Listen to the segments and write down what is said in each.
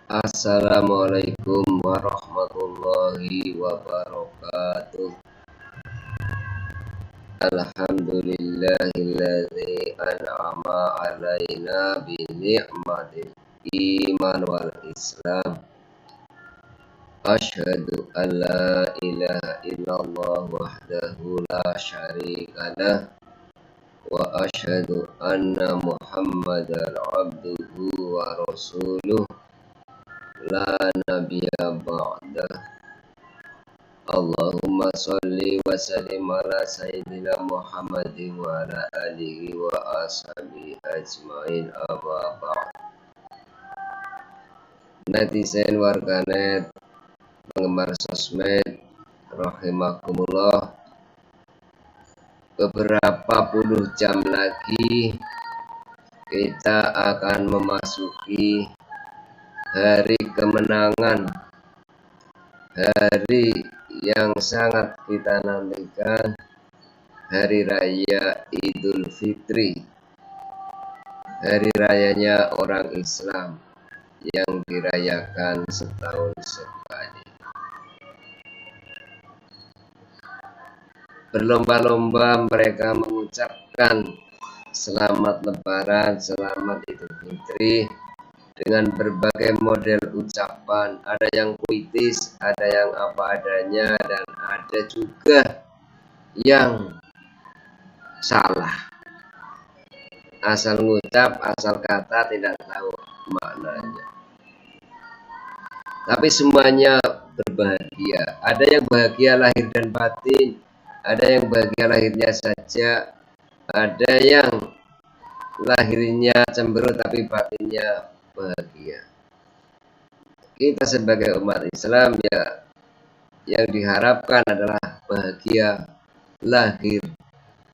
Assalamualaikum warahmatullahi wabarakatuh. Alhamdulillahilladzi an'ama alaina bi ni'matil iman wal islam. Asyhadu an la ilaha illallah wahdahu la syarikalah wa asyhadu anna muhammadan abduhu wa rasuluh la nabiyya ba'dah. Allahumma sholli wa sallim ala sayyidina Muhammadin wa ala alihi wa ashabihi ajmain, amma ba'd. Netizen, warganet, penggemar sosmed rahimakumullah, beberapa puluh jam lagi kita akan memasuki hari kemenangan, hari yang sangat kita nantikan, hari raya Idul Fitri, hari rayanya orang Islam yang dirayakan setahun sekali. Berlomba-lomba mereka mengucapkan selamat Lebaran, selamat Idul Fitri dengan berbagai model ucapan. Ada yang puitis, ada yang apa adanya, dan ada juga yang salah, asal ngucap, asal kata, tidak tahu maknanya. Tapi semuanya berbahagia. Ada yang bahagia lahir dan batin, ada yang bahagia lahirnya saja, ada yang lahirnya cemberut tapi batinnya bahagia. Kita sebagai umat Islam ya, yang diharapkan adalah bahagia lahir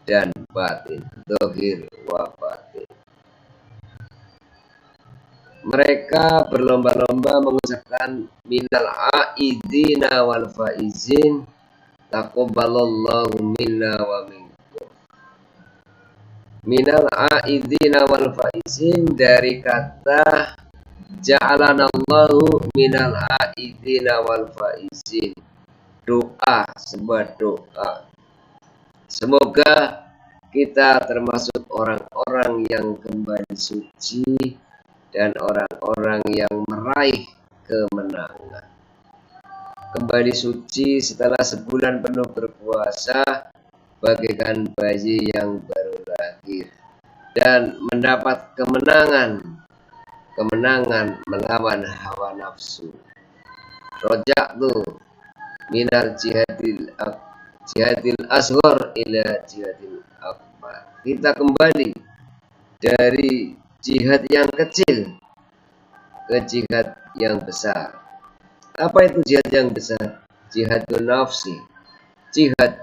dan batin, zahir wa batin. Mereka berlomba-lomba mengucapkan minal aidina wal faizin, taqabbalallahu minna wa minkum. Minal aidina wal faizin dari kata ja'alanallahu minal aidina wal faizin, doa, sebuah doa. Semoga kita termasuk orang-orang yang kembali suci dan orang-orang yang meraih kemenangan. Kembali suci setelah sebulan penuh berpuasa, bagaikan bayi yang baru lahir, dan mendapat kemenangan melawan hawa nafsu. Roja'tu minal jihadil asghar ila jihadil akbar. Kita kembali dari jihad yang kecil ke jihad yang besar. Apa itu jihad yang besar? Jihadun nafsi, jihad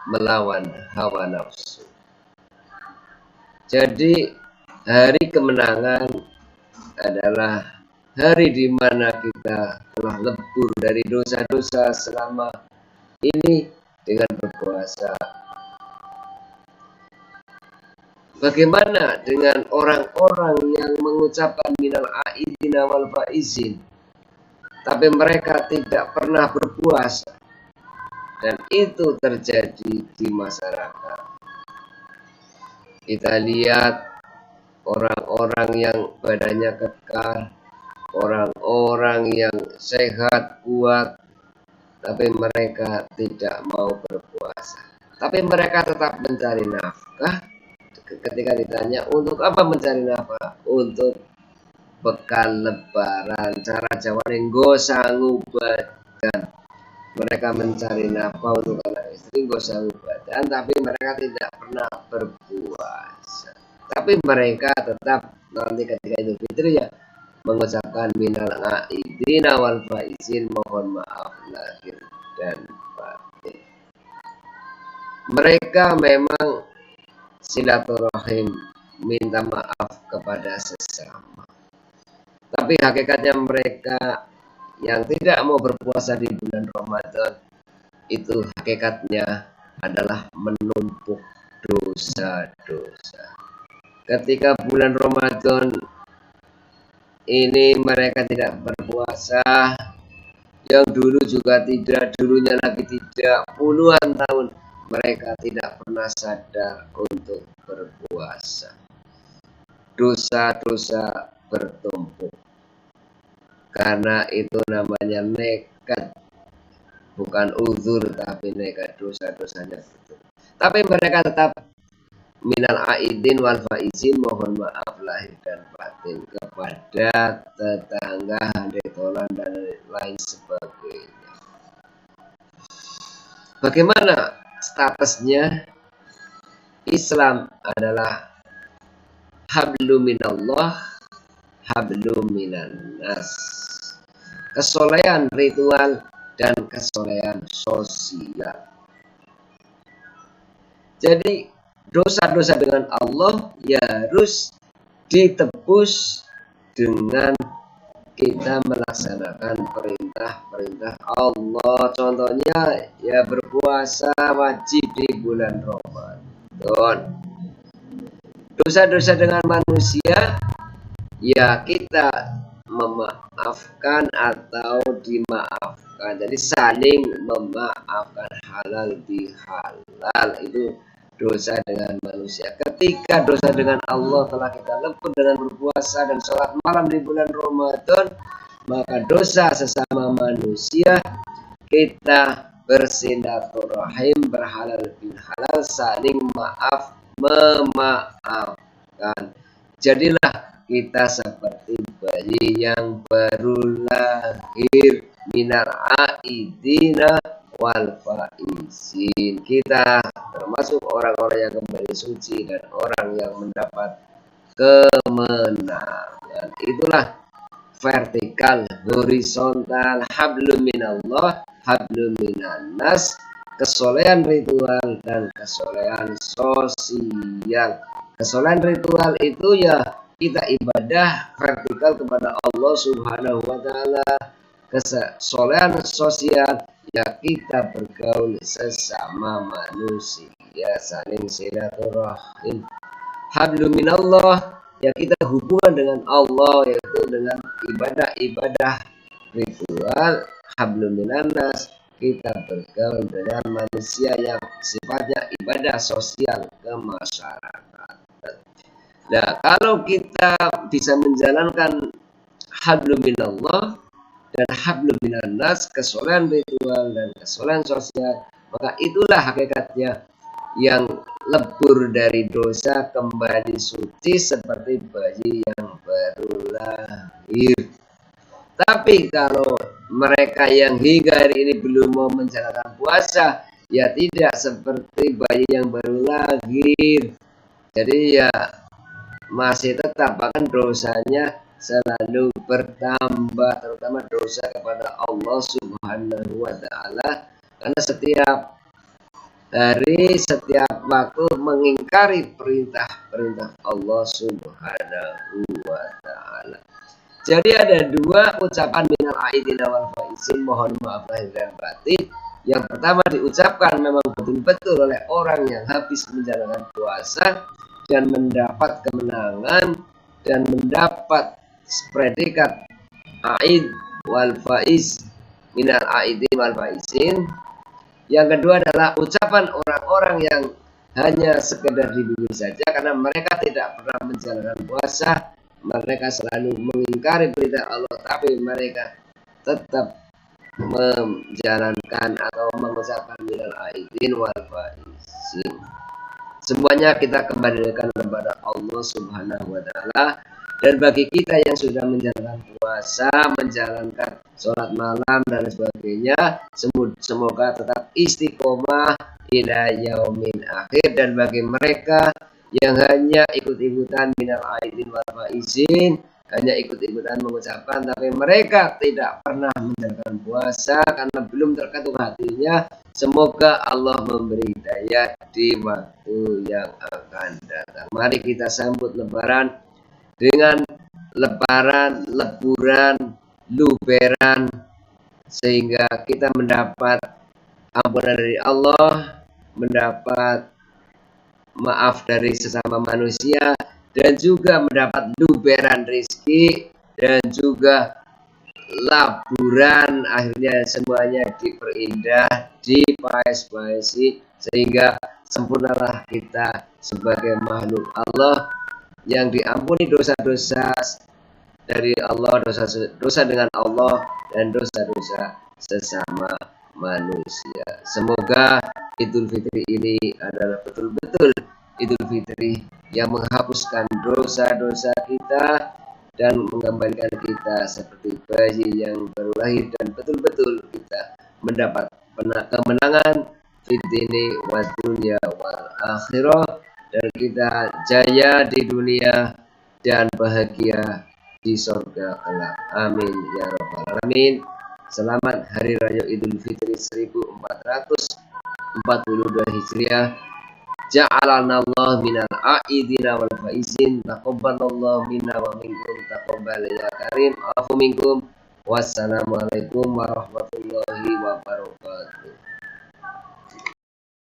melawan hawa nafsu. Jadi hari kemenangan adalah hari di mana kita telah lebur dari dosa-dosa selama ini dengan berpuasa. Bagaimana dengan orang-orang yang mengucapkan minal aidina wal faizin, tapi mereka tidak pernah berpuasa, dan itu terjadi di masyarakat. Kita lihat orang-orang yang badannya kekar, orang-orang yang sehat, kuat, tapi mereka tidak mau berpuasa. Tapi mereka tetap mencari nafkah. Ketika ditanya untuk apa mencari nafkah, untuk bekal lebaran, cara Jawa nenggo sanggup badan. Mereka mencari nafkah untuk anak istri, nenggo sanggup badan, tapi mereka tidak pernah berpuasa. Tapi mereka tetap nanti ketika Idul Fitri ya mengucapkan minal aidina wal faizin, mohon maaf lahir dan batin. Mereka memang silaturahim, minta maaf kepada sesama. Tapi hakikatnya mereka yang tidak mau berpuasa di bulan Ramadan itu hakikatnya adalah menumpuk dosa-dosa. Ketika bulan Ramadan ini mereka tidak puasa, yang dulu juga tidak, dulunya lagi tidak, puluhan tahun mereka tidak pernah sadar untuk berpuasa. Dosa-dosa bertumpuk. Karena itu namanya nekat, bukan uzur tapi nekat, dosa-dosanya bertumpuk. Tapi mereka tetap minal aidin wal faizin, mohon maaf lahir dan batin kepada tetangga, handai tolan dan lain sebagainya. Bagaimana statusnya? Islam adalah hablum minallah, hablum minan nas. Kesolehan ritual dan kesolehan sosial. Jadi dosa-dosa dengan Allah ya harus ditebus dengan kita melaksanakan perintah-perintah Allah. Contohnya ya berpuasa wajib di bulan Ramadan. Dosa-dosa dengan manusia ya kita memaafkan atau dimaafkan. Jadi saling memaafkan, halal bihalal, itu dosa dengan manusia. Ketika dosa dengan Allah telah kita luput dengan berpuasa dan sholat malam di bulan Ramadan, maka dosa sesama manusia kita bersilaturahim, berhalal bihalal, saling maaf, memaafkan. Jadilah kita seperti bayi yang baru lahir, minal aidina wal faizin. Kita termasuk orang-orang yang kembali suci dan orang yang mendapat kemenangan. Itulah vertikal, horizontal, hablum minallah, hablum minan nas, kesolehan ritual dan kesolehan sosial. Kesolehan ritual itu ya kita ibadah vertikal kepada Allah Subhanahu wa taala. Kesolehan sosial ya kita bergaul sesama manusia, saling silaturahim. Hablum minallah ya kita hubungan dengan Allah, yaitu dengan ibadah-ibadah ritual. Hablum minan nas, kita bergaul dengan manusia yang sifatnya ibadah sosial ke masyarakat. Nah, kalau kita bisa menjalankan hablum minallah dan hablum minan nas, kesolehan ritual dan kesolehan sosial, maka itulah hakikatnya yang lebur dari dosa kembali suci seperti bayi yang baru lahir. Tapi kalau mereka yang hingga hari ini belum mau menjalankan puasa, ya tidak seperti bayi yang baru lahir. Jadi ya masih tetap, bahkan dosanya selalu bertambah, terutama dosa kepada Allah Subhanahu wa taala, karena setiap hari, setiap waktu mengingkari perintah-perintah Allah Subhanahu wa taala. Jadi ada dua ucapan minal aidin wal faizin, mohon maaf lahir dan batin. Yang pertama diucapkan memang betul-betul oleh orang yang habis menjalankan puasa dan mendapat kemenangan dan mendapat predikat aid wal faiz, minal aidin wal faizin. Yang kedua adalah ucapan orang-orang yang hanya sekedar di bibir saja, karena mereka tidak pernah menjalankan puasa, mereka selalu mengingkari perintah Allah, tapi mereka tetap menjalankan atau mengucapkan minal aidin wal faizin. Semuanya kita kembalikan kepada Allah Subhanahu wa taala. Dan bagi kita yang sudah menjalankan puasa, menjalankan sholat malam dan sebagainya, semoga tetap istiqomah ila yaumil akhir. Dan bagi mereka yang hanya ikut-ikutan minal aidin wal faizin, hanya ikut-ikutan mengucapkan, tapi mereka tidak pernah menjalankan puasa karena belum terketuk hatinya, semoga Allah memberi hidayah di waktu yang akan datang. Mari kita sambut Lebaran dengan leburan, luberan, sehingga kita mendapat ampunan dari Allah, mendapat maaf dari sesama manusia, dan juga mendapat luberan rizki, dan juga laburan, akhirnya semuanya diperindah, dipaes-paesi, sehingga sempurnalah kita sebagai makhluk Allah yang diampuni dosa-dosa dari Allah, dosa dengan Allah, dan dosa-dosa sesama manusia. Semoga Idul Fitri ini adalah betul-betul Idul Fitri yang menghapuskan dosa-dosa kita dan mengembalikan kita seperti bayi yang baru lahir, dan betul-betul kita mendapat kemenangan fid dini wad dunya wal akhirah, dan kita jaya di dunia dan bahagia di surga kelak. Amin ya rabbal alamin. Selamat Hari Raya Idul Fitri 1442 Hijriah. Ja'alanallahu minal a'idina wal faizin. Taqabbalallahu minna wa minkum taqabbal ya karim. Afu minkum. Wassalamualaikum warahmatullahi wabarakatuh.